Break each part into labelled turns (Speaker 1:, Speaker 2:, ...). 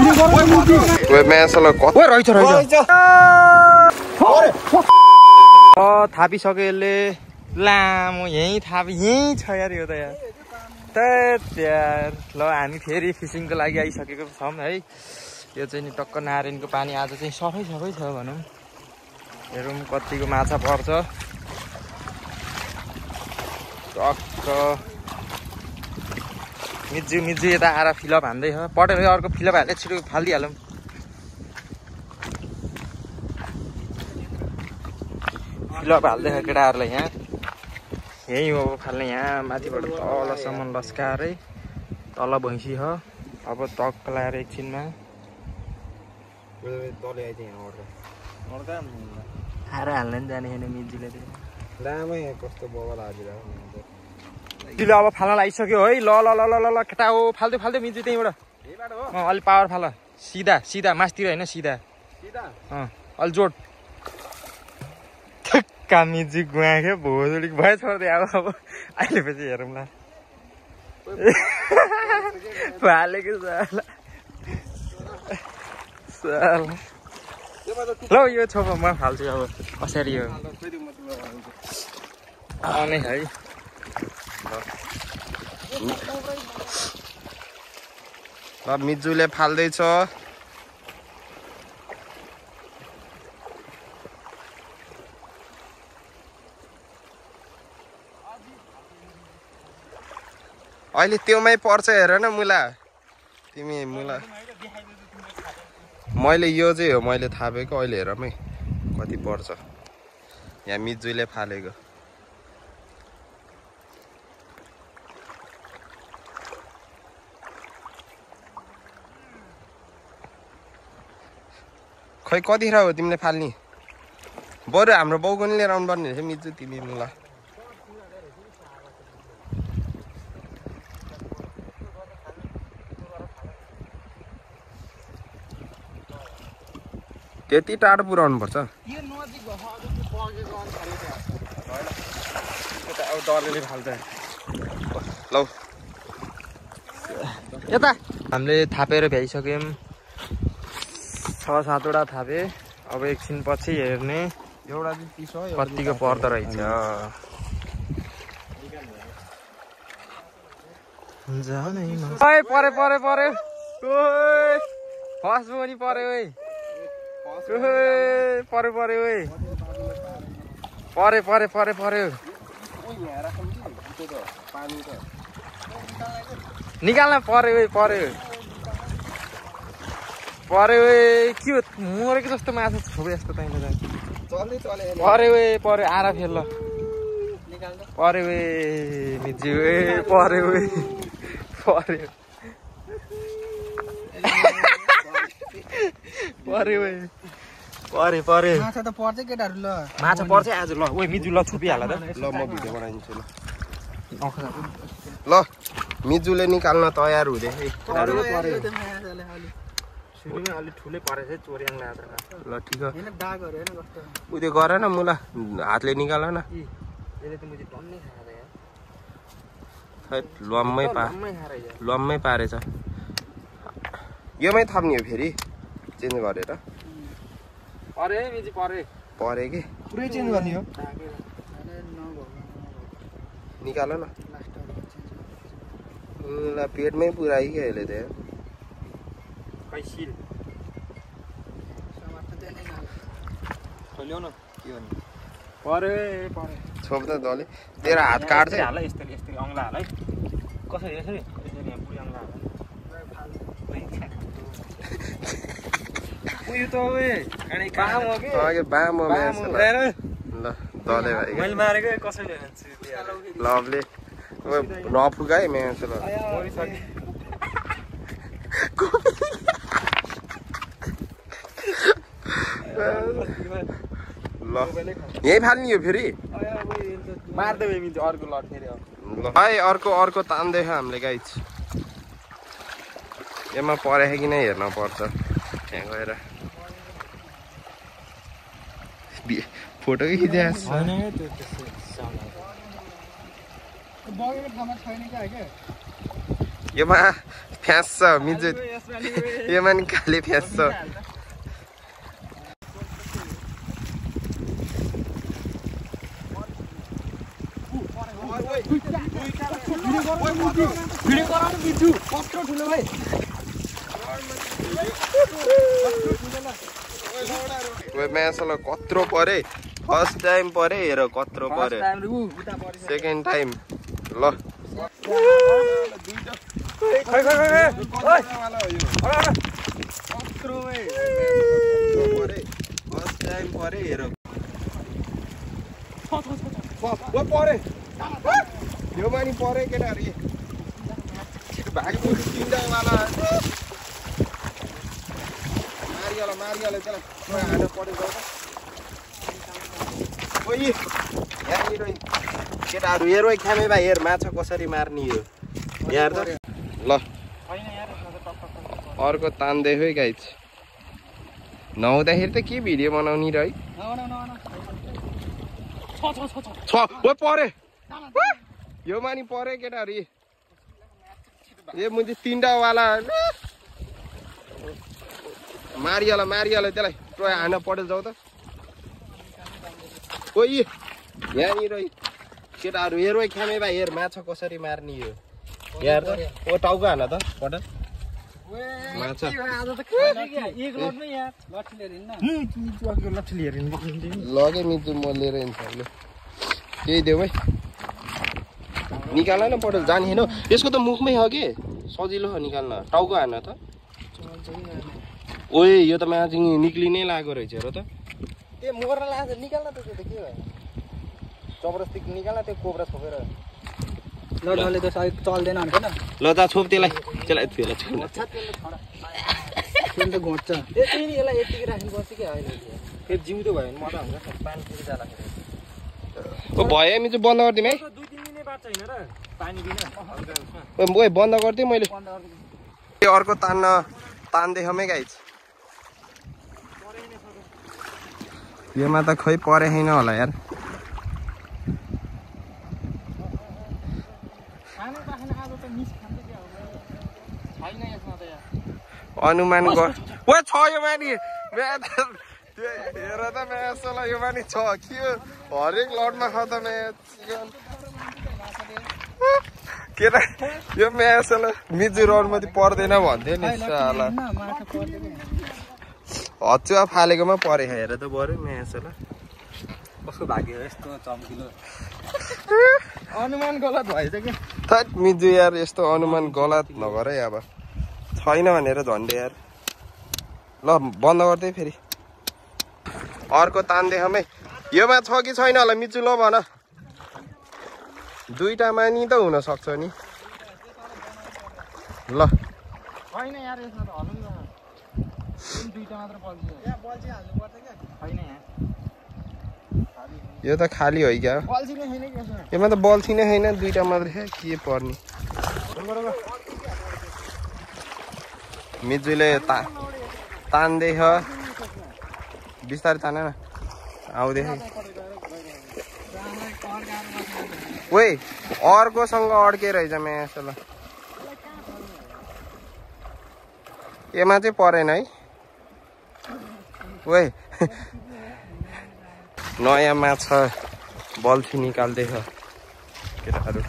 Speaker 1: 왜 매설로 거? 왜 라이터 थापिसक्यो यसले लामो यहीँ थाप यहीँ छ यार यो त यार यार ल हामी फेरि फिसिङको लागि आइसकेको छौँ है यो चाहिँ नि टक्क नारायणको पानी आज चाहिँ सफै छ भनौँ हेरौँ कतिको माछा पर्छ टक्क मिजु यता आएर फिलअप हान्दै छ पटेर अर्को फिलअप हाल्दै छिटो फालिदिइहालौँ फिलअप हाल्दै छ केटाहरूलाई यहाँ यहीँ हो फाल्ने यहाँ माथिबाट तलसम्म लस्काएरै तल भैँसी छ अब टक्क लगाएर एकछिनमा आएर हाल्न नि जाने छैन मिजुले मिजुले अब फाल्न लागिसक्यो है ल ल ल ल ल केटा हो फाल्दै मिजु त्यहीँबाट अलि पावर फाल सिधा मासतिर होइन सिधा अलि जोड मिजु गुवाख्यो भोजोडी भयो छोड्दै अब अहिलेपछि हेरौँला फालेको ल यो छोपो म फाल्छु अब कसरी यो आउने है ल मिजुले फाल्दैछ अहिले त्योमै पर्छ हेर न मुला तिमी मुला मैले यो चाहिँ हो मैले थापेको अहिले हेरमै कति पर्छ यहाँ मिजुले फालेको खै कतिखेर हो तिमीले फाल्ने बरु हाम्रो बाउको नि लिएर आउनु पर्ने रहेछ मिजु तिमी मुला त्यति टाढो पुऱ्याउनु पर्छ डरले फाल्छ ल यता हामीले थापेर भ्याइसक्यौँ 6-7वटा थापे अब एकछिन पछि हेर्ने एउटा कतिको पर्दो रहेछ परे फर्स्ट पनि पर्यो पर्यो निकाल्न पर्यो के हो मरेको जस्तो माछा छोपे जस्तो तैँले पर्यो आएर फेर ल पर्यो मिजु पर्यो
Speaker 2: माछा त पर्छ केटाहरु ल
Speaker 1: माछा पर्छ आज ल ओइ मिजु ल छोपिहाल त ल म भिडियो बनाइदिन्छु ल मिजुले निकाल्न तयार हुँदै सुरुमै अलि ठुलै परेछ चोर्याङ लाएर ल ठीक हो
Speaker 2: हैन दागहरु हैन कस्तो
Speaker 1: उदे गर न मुला हातले निकाल न
Speaker 2: यसले त मुझे टन्नै खाएर यार
Speaker 1: खै लम्मै पारेछ योमै थाप्ने हो फेरि चेन्ज गरेर
Speaker 2: परे मिजी
Speaker 1: परे के
Speaker 2: पुरै चेन्ज गर्ने हो
Speaker 1: निकाल न ल पेटमै पुराइ के अहिले त
Speaker 2: कैसिल खोल्यो न के भन्नु परे
Speaker 1: छोप त दले तेरो हात काट्छ
Speaker 2: हाल यस्तरी अंगला हाल है कसरी यसरी यहाँ पुरै अंगला हाल उयो त ओए अनि काम हो के
Speaker 1: अगे बाम हो ल दले भाइ
Speaker 2: मैले मारेको कसैले भन्छ
Speaker 1: लभले ओए नफुकाइ मेस ल ल यही फाल्ने हो फेरि
Speaker 2: मार्दै मिन्छ अर्को लट फेरि
Speaker 1: भाइ अर्को तान्दै छ हामीले गाइज यसमा परेछ कि नै हेर्न पर्छ यहाँ गएर फोटो खिचेछ योमा
Speaker 3: फ्यास्छ मिजु योमा नि खाली फ्यास्छ म्यासलाई कत्रो परे फर्स्ट टाइम परे हेर कत्रो परे सेकेन्ड टाइम ल फर्स्ट टाइम परे हेर परे यो मानि परे केटाहरु भागेपछि तिनवटावाला मारिहाल्यो त्यसलाई हात परेको केटाहरु हेर खामे भाइ हेर माछा कसरी मार्ने हो यार त ल अर्को तान्दै है गाइज नहुँदाखेरि त के भिडियो बनाउने र है परे यो मानि परे केटाहरु ए मुझे तीनवटावाला मारिहाल्यो त्यसलाई टोय हान्न परेल जाऊ त ओइ यहाँनिर केटाहरु हेर खामे भाइ हेर माछा कसरी मार्ने हो यार त ओ टाउको हान त पटल माछा लगे मिजु म लिएर हिँड्छ अहिले केही देऊ है निकाल्न न पटल जाने होइन यसको त मुखमै हो कि सजिलो हो निकाल्न टाउको हान त ओए यो त माछा निक्लिनै लागेको रहेछ हेर त
Speaker 1: ए मर्न लाग्छ निकाल्न त त्यो त के भयो जबरजस्ती निकाल्न त्यो कोब्रा छोपेर लडले त चल्दैन हैन
Speaker 3: ल ता छोप त्यसलाई त्यसलाई छोप
Speaker 1: त्यो त घोट्छ ए तिमी यसलाई यतिकै राख्नु पर्छ कि हैन फेरि जिउँदो भयो भने मजा हुन्छ पानी फेरि जालाखेर
Speaker 3: ओ भयो मिजु बन्द गर्दिम है
Speaker 2: 2-3 दिनै बाँच्छ हैन र पानी बिना
Speaker 3: ओए बन्द गर्दिम मैले अर्को तान्दै हमै गाइज योमा त खै परे हैन होला यार अनुमान गर ओ छ यो मानि हेर त म्यासलाई यो मानि छ के हरेक लडमा खाऊ त म्याच केटा यो म्यासलाई मिजु रडमध्ये पर्दैन भन्थ्यो नि साला हचुवा फालेकोमा परे हेर त बरु म्यासलाई
Speaker 1: कसको भाग्य यस्तो चम्किलो अनुमान गलत भएछ कि
Speaker 3: थट मिजु यार यस्तो अनुमान गलत नगर है अब छैन भनेर झन्डे यार ल बन्द गर्दै फेरि अर्को तान्दै हमै योमा छ कि छैन होला मिचु ल भन दुईटा मानि त हुन सक्छ नि ल
Speaker 1: छैन यार यसमा त हल्नु न दुईटा मात्र बल्छ यहाँ बल्छी हाल्नु पर्छ के छैन यहाँ
Speaker 3: यो त खाली हो क्या
Speaker 1: बल्छी नै छैन कि यसमा
Speaker 3: यसमा त बल्छी नै छैन दुईटा मात्र के पर्ने मिजुले तान्दै छ बिस्तारै तान न आउँदै ओइ अर्कोसँग अड्के रहेछ म्यासलाई यसमा चाहिँ परेन है ओइ नयाँ माछा बल्छी निकाल्दैछ केटाहरू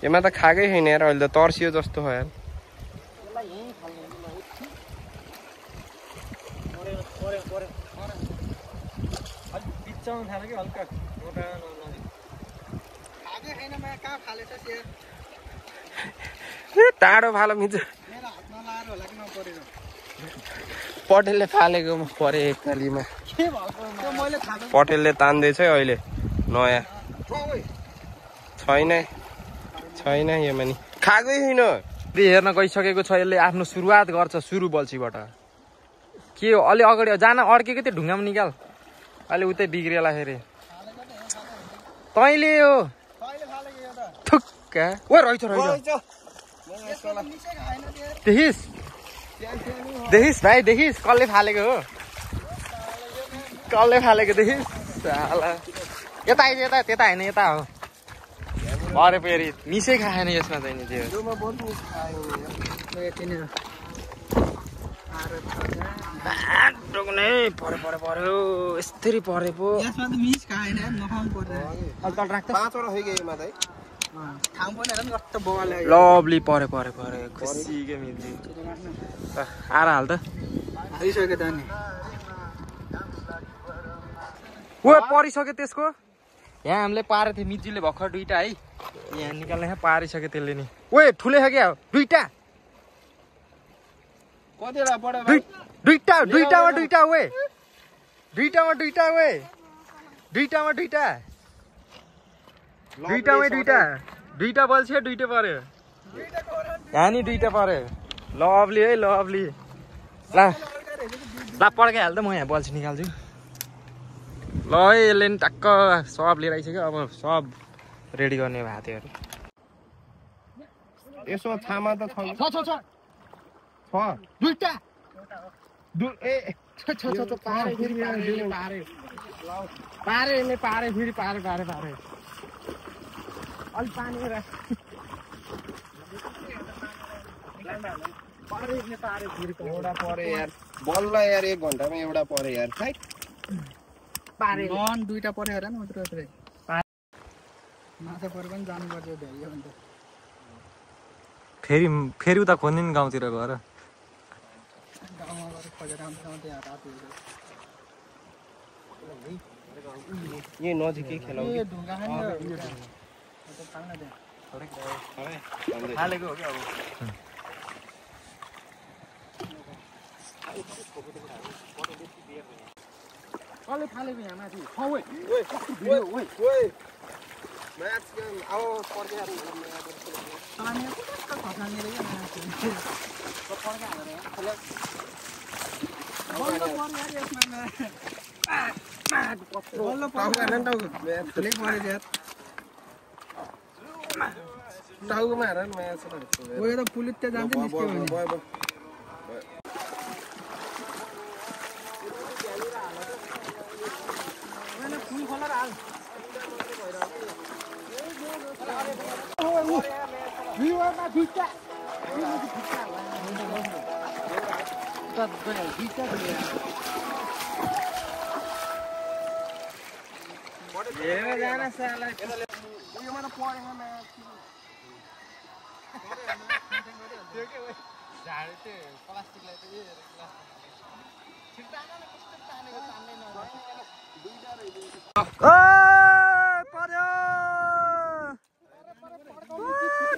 Speaker 3: यसमा त खाएकै छैन यार अहिले त तर्सियो जस्तो हो यार टाढो फालो मिच्छ पटेलले फालेकोमा परे एकतालीमा पटेलले तान्दैछ अहिले नयाँ छैन यो मानि खाएकै छैन
Speaker 1: हेर्न गइसकेको छ यसले आफ्नो सुरुवात गर्छ सुरु बल्छीबाट के हो अलि अगाडि जान अड्केको त्यो ढुङ्गामा निकाल अहिले उतै बिग्रेला फेरि तैँले हो थुक्का ओ रहेछ देखिस् भाइ देखिस् कसले फालेको हो देखिस् साला यता होइन यता हो परे फेरि मिसै खाएन यसमा चाहिँ नि त्यो
Speaker 3: योमा बहुत मिस खायो
Speaker 1: नै पर्यो यस्तरी परे पो
Speaker 2: यसमा त मिस खाएन नखाउनु पर्छ
Speaker 1: तल राख्छ
Speaker 3: 5 वटा होइ गयो माथि
Speaker 2: ठाउँ पनि हेर न कस्तो बगाले
Speaker 1: लभली परे खुसी के मिल्छ आएर हाल त
Speaker 2: आइसक्यो त नि
Speaker 1: ओ परिसक्यो त्यसको यहाँ हामीले पारेको थियो मिजीले भर्खर दुईटा है यहाँ निकाल्ने पारिसक्यो त्यसले नि ओए ठुलै छ क्या दुईटा
Speaker 3: कतिवटा पढ्यो
Speaker 1: दुईटामा दुईटा दुईटा बल्छ्यो दुईटा पर्यो यहाँ नि दुईटा पर्यो लभली है लभली ला पड्काइहाल त म यहाँ बल्छी निकाल्छु ल है यसले नि टक्क सब लिएर आइसक्यो अब सब रेडी गर्ने भएको थियो
Speaker 3: यसो छामा त छ
Speaker 1: दुईटा पारे फेरि अलि पानी
Speaker 3: एउटा परे यार बल्ल यार 1 घन्टामा एउटा परे यार साइड
Speaker 1: पारे
Speaker 2: लन दुईटा पर्यो हेर न उत्रै माछा परे पनि जानु पर्छ भ्याइयो भने
Speaker 1: फेरि उता खोज्ने नि गाउँतिर गएर
Speaker 2: गाउँमा गएर खोजेर आउँछ यहाँ रात हुन्छ
Speaker 3: यो नजिकै खेलाउ
Speaker 2: ए ढुङ्गा खाने त खान्न त्यहाँ
Speaker 1: हालेको हो कि अब
Speaker 2: कसले फालेको यहाँ माथि
Speaker 3: म्याच अब पर्दैन टाउकोमा हेर म्याच
Speaker 2: उयो त पुलिस त्यहाँ जान्छ निस्क्यो भने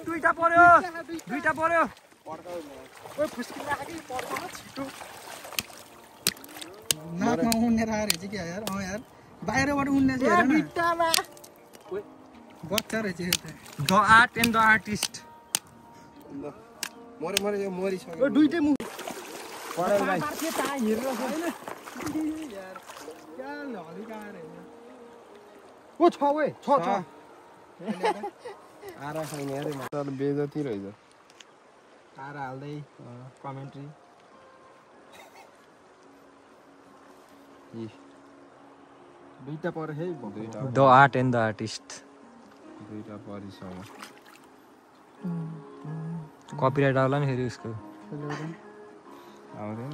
Speaker 1: दुईटा पर्यो
Speaker 2: नाकमा उन्नेर आएर चाहिँ क्या यार यार बाहिरबाट उन्ने चाहिँ बच्चा रहेछ
Speaker 1: the art and the artist
Speaker 3: मरे यो मरिसक्यो
Speaker 1: दुईटै मुख
Speaker 3: आरा खाने यार तर बेजती रहेछ
Speaker 2: आएर हाल्दै कमेन्ट्री दुईटा पर्यो है
Speaker 1: the art and the artist
Speaker 3: दुईटा परिसँग
Speaker 1: कपिराइट आउला नि फेरि उसको
Speaker 3: आउँदैन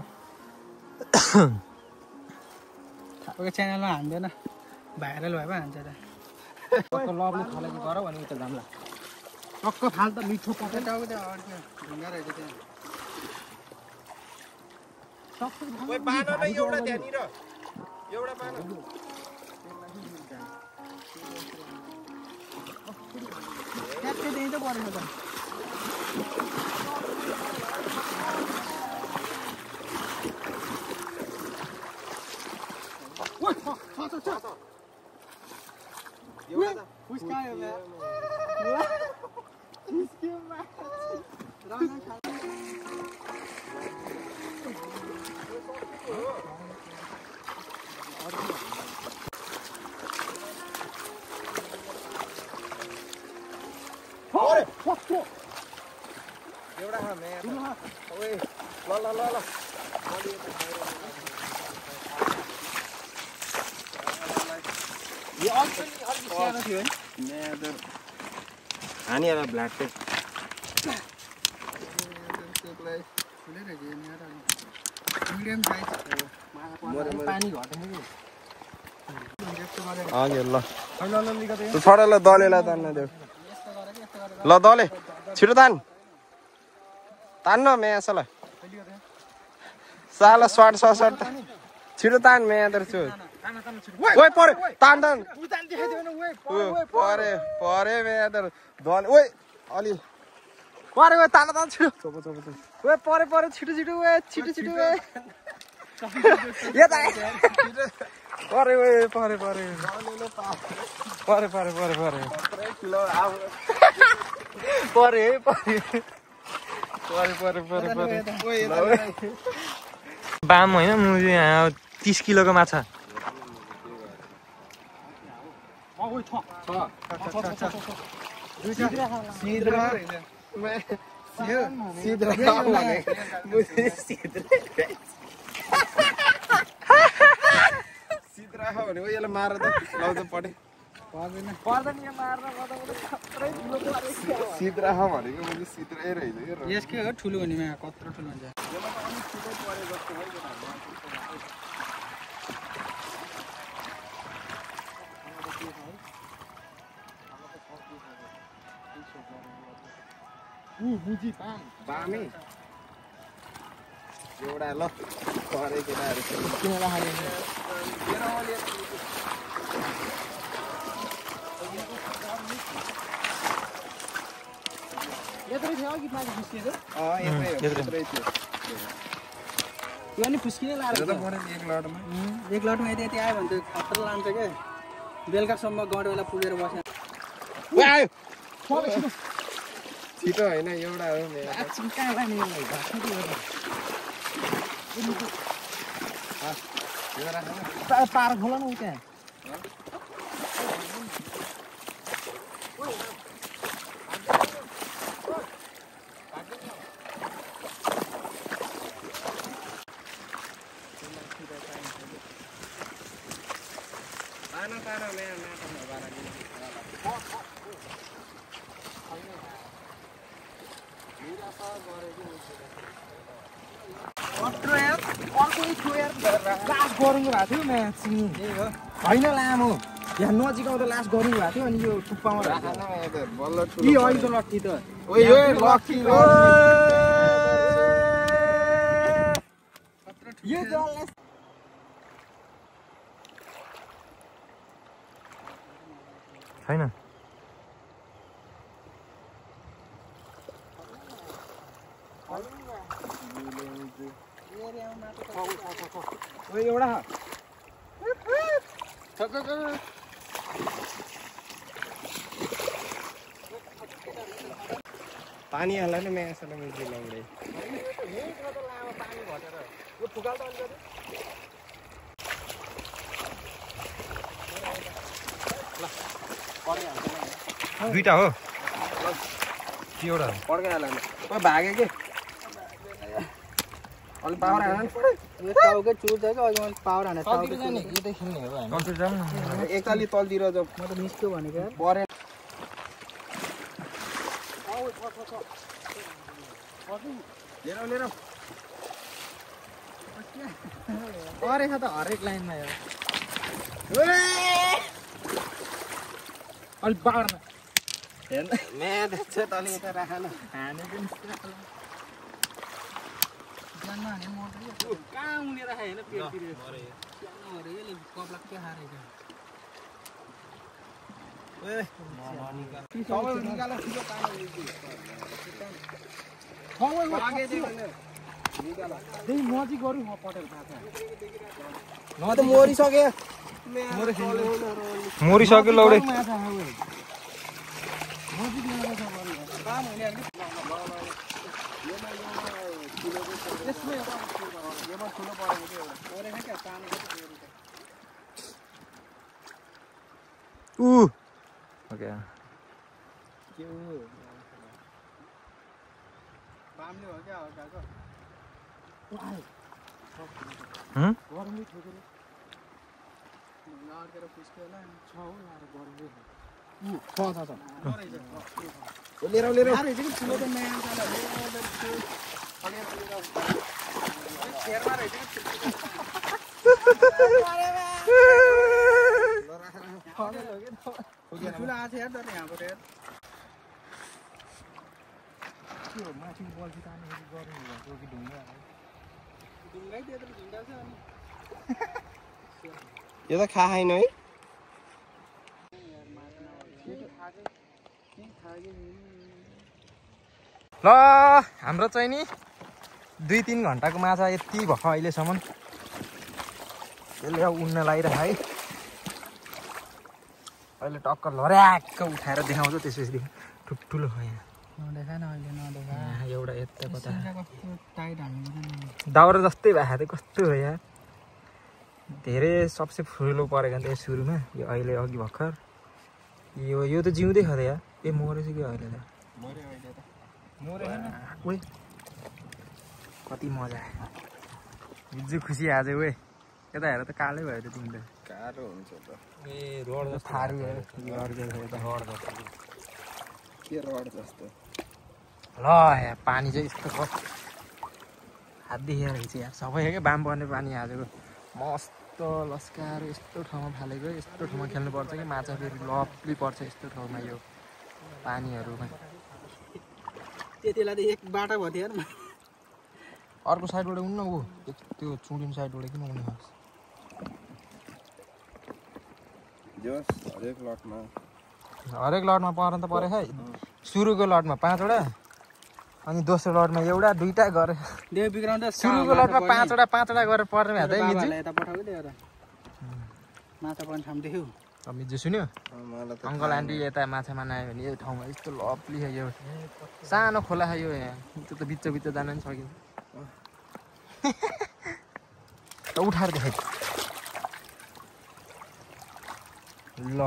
Speaker 2: तपाईँको च्यानलमा हान्दैन भाइरल भए पो हान्छ त
Speaker 1: लभले थालेको गर भने उता जाम्ला
Speaker 2: टक्क फाल त मिठो पर्छ टाउको त्यहाँ अड्क्यो ढुङ्गा रहेछ त्यहाँ
Speaker 3: ओइ बान न एउटा त्यहाँनिर एउटा बान
Speaker 2: ट्याक्कै त्यहीँ त परेको त
Speaker 3: एउटा खामे ओए ल ल ल ल यो अलि सानो थियो है हानिहाल ब्ल्याकले
Speaker 2: मिडियम साइज पानी घट्दैन
Speaker 3: अघि ल त्यो छोरालाई दलेलाई तान्न देऊ ल दले छिटो तान्न मेयासलाई साला सर्ट छिटो तान मेया तर छु ओइ परे तान परे मेया तर दले ओइ अलि परे ओइ तान छिटो ओइ परे छिटो ओइ छिटो ओइ यता परे ओइ परे
Speaker 1: बाम होइन म यहाँ 30 किलोको माछा
Speaker 3: यसलाई मार त लाउँछ पटे सिद्राह भनेको मैले सिद्रै रहेछ
Speaker 2: यसकै हो ठुलो हुनेमा कत्रो ठुलो हुन्छ
Speaker 3: बामे एउटा ल परे केटाहरू किन राखेको
Speaker 2: यत्रै थियो कि माथि फुस्किएको
Speaker 3: यत्रै थियो
Speaker 2: त्यो पनि फुस्किनै लाग्यो एक लटमा यति आयो भने त खतरा लान्छ क्या बेलुकासम्म गडवेला पुगेर बस्यो
Speaker 3: छिटो होइन एउटा हो
Speaker 2: कहाँ लाने पार खोला न त्यहाँ होइन लामो यहाँ नजिक आउँदा लास्ट गर्नु भएको थियो अनि यो टुप्पामा अहिले लट्ठी त
Speaker 1: छैन
Speaker 2: एउटा
Speaker 3: पानी हाल्दा नि मेयासलाई मैले लाउँदै
Speaker 1: दुईटा हो कि एउटा
Speaker 3: पड्काइहाल्नु भाग्यो कि अलि पावर हाल्नु
Speaker 2: टाउकै चुर्छ क्या अहिले मैले पावर हाने टाउकै
Speaker 1: यतै खेल्ने हो होइन
Speaker 3: एकताली तलतिर जाऊ
Speaker 2: म त निस्क्यो भनेको
Speaker 3: परे लिएर
Speaker 2: परेछ त हरेक लाइनमा यो अलि पावर
Speaker 3: हेर्नु म्याद छ तल यता राख न
Speaker 2: हाने पनि जानमा हाने मर्दैन कहाँ उनी राखे होइन पेटतिर यसले कपला के हारेको
Speaker 3: निकाल छिटो पानी
Speaker 2: नजिक गरौँ म पटेल
Speaker 3: न त मरिसक्यो
Speaker 1: मरिसक्यो लौडे ओके
Speaker 2: बामले हो क्या हल्काको गरमले ठोकेर नअड्केर पुस्क्यो होला 6 हो लाएर गरमले छ
Speaker 3: लिएर
Speaker 2: अरे चाहिँ ठुलो त नयाँ चाल खेरमा रहेछ ठुलो आछ यार तर यहाँबाट यार
Speaker 1: त्यो माथि बल्छी तान्नु गर्नु भएको कि ढुङ्गा
Speaker 2: ढुङ्गै त्यो त ढुङ्गा छ अनि
Speaker 3: यो त खा खाइन है
Speaker 1: ल हाम्रो चाहिँ नि 2-3 घन्टाको माछा यति भयो अहिलेसम्म यसले उड्न लागिरह है अहिले टक्क लर्याक्क उठाएर देखाउँछ त्यसपछि ठुल्ठुलो हो यहाँ
Speaker 2: नदेखा न अहिले नदेखा
Speaker 1: एउटा यता कता
Speaker 2: कस्तो टाइट हाल्नु
Speaker 1: दाउरा जस्तै भएको थियो कस्तो हो यहाँ धेरै सबसे ठुलो परेको थियो सुरुमा यो अहिले अघि भर्खर यो त जिउँदै खा यार ए मरेछ कि अहिले त ओए कति मजा आयो हिजो खुसी आज ओए यता हेर त कालै भयो त तिमी त
Speaker 3: गाह्रो हुन्छ त
Speaker 1: ए रोड जस्तो थारू रड जस्तो
Speaker 3: के रड जस्तो
Speaker 1: ल यहाँ पानी चाहिँ यस्तो हात देखेर चाहिँ यार सबै क्या बाम पर्ने पानी आजको मस्त लस्काएर यस्तो ठाउँमा फालेको यस्तो ठाउँमा खेल्नुपर्छ कि माछा फेरि लप्ली पर्छ यस्तो ठाउँमा यो पानीहरूमा
Speaker 2: त्यतिलाई त एक बाटा भयो थियो यार
Speaker 1: अर्को साइडबाट उड्न ऊ त्यो चुडिम साइडबाट किन उड्ने खास हरेक लटमा पर्न त पऱ्यो है सुरुको लटमा 5वटा अनि दोस्रो लटमा एउटा 2टा गरेर
Speaker 2: देव बिग्राउँदा
Speaker 1: सुरुको लटमा 5वटा गरेर पर्ने भए त मिजु
Speaker 2: यता पठाउ ल्याएर माछा पर्ने ठाउँ देख्यौ
Speaker 1: मिजु सुन्यो अङ्कल आन्टी यता माछा मानायो भने यो ठाउँमा यस्तो लप्ली छ यो सानो खोला छ यो यहाँ त्यो त बिच जान नि सकिन्छ उठाएर देखाइ ल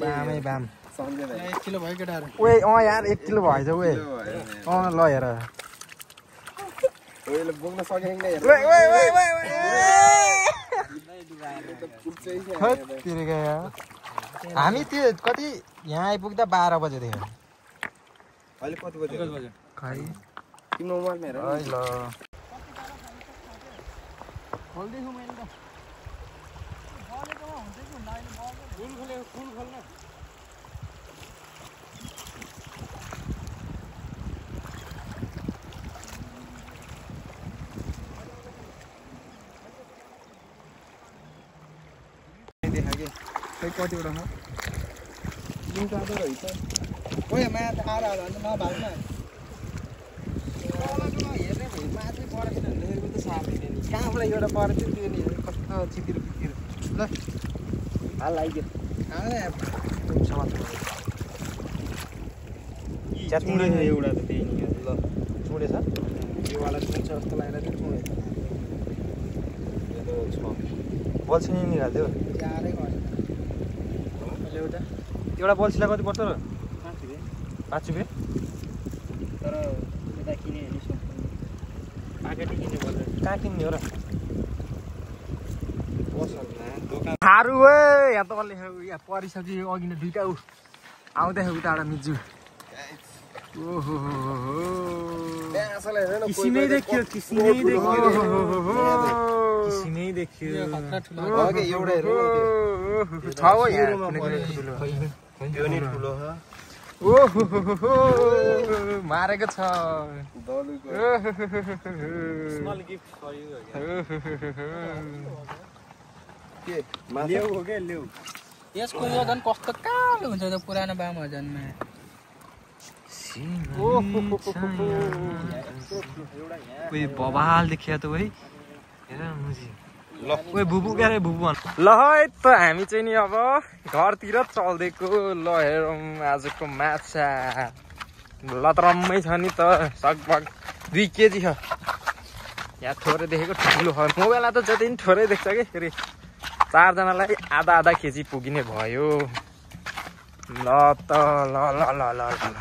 Speaker 1: बामै बाम
Speaker 2: 1 किलो भयो केटाहरू
Speaker 1: ओए यार 1 किलो भएछ ओए ल हेर
Speaker 3: ओएले बोक्न सकेन नि हेर
Speaker 1: हामी त्यो कति यहाँ आइपुग्दा 12 बजे थियो
Speaker 3: अहिले कति बजे
Speaker 1: खै
Speaker 3: तिम्रो मोबाइलमा हेर
Speaker 1: ल
Speaker 2: खोल्दैछु मैले त
Speaker 1: कतिवटा हो
Speaker 2: जुन काँदो रहेछ ओए माछा आएर भने नभाग्न
Speaker 1: हेर्ने भयो माछा परेको छैन लेखेको त साथै थियो नि कहाँबाट एउटा परेको थियो त्यो नि कस्तो चितिर पितिर ल हाल आइदियो चुडे एउटा त त्यही नि ल चुडे छ योवाला चुड्छ जस्तो लागेर चाहिँ चुडे बल्छी नि निकाल्थ्यो
Speaker 2: गाह्रै भयो
Speaker 1: एउटा बल्छीलाई कति पर्छ र 5 रुपियाँ
Speaker 2: तर यता किने नि प्याकेटै किन्ने पर्छ
Speaker 1: कहाँ किन्ने हो र थारू है यहाँ त अलि यहाँ परिसक्यो अघि नै 2टा आउँदै उताबाट मिजु ओहो किसिमै देखियो छ हो यहाँ मारेको छ
Speaker 2: यसको यो झन् कस्तो कालो हुन्छ त पुरानो बामा झन्
Speaker 1: बवाल देखिया त है ल ओए बुबु क्या रे बुबु ल है त हामी चाहिँ नि अब घरतिर चल्दैको ल हेरौँ आजको माछा लतरम्मै छ नि त लगभग 2 केजी छ यहाँ थोरै देखेको ठुलो छ मोबाइलमा त जति नि थोरै देख्छ कि फेरि 4 जनालाई आधा केजी पुगिने भयो ल त ल ल ल ल ल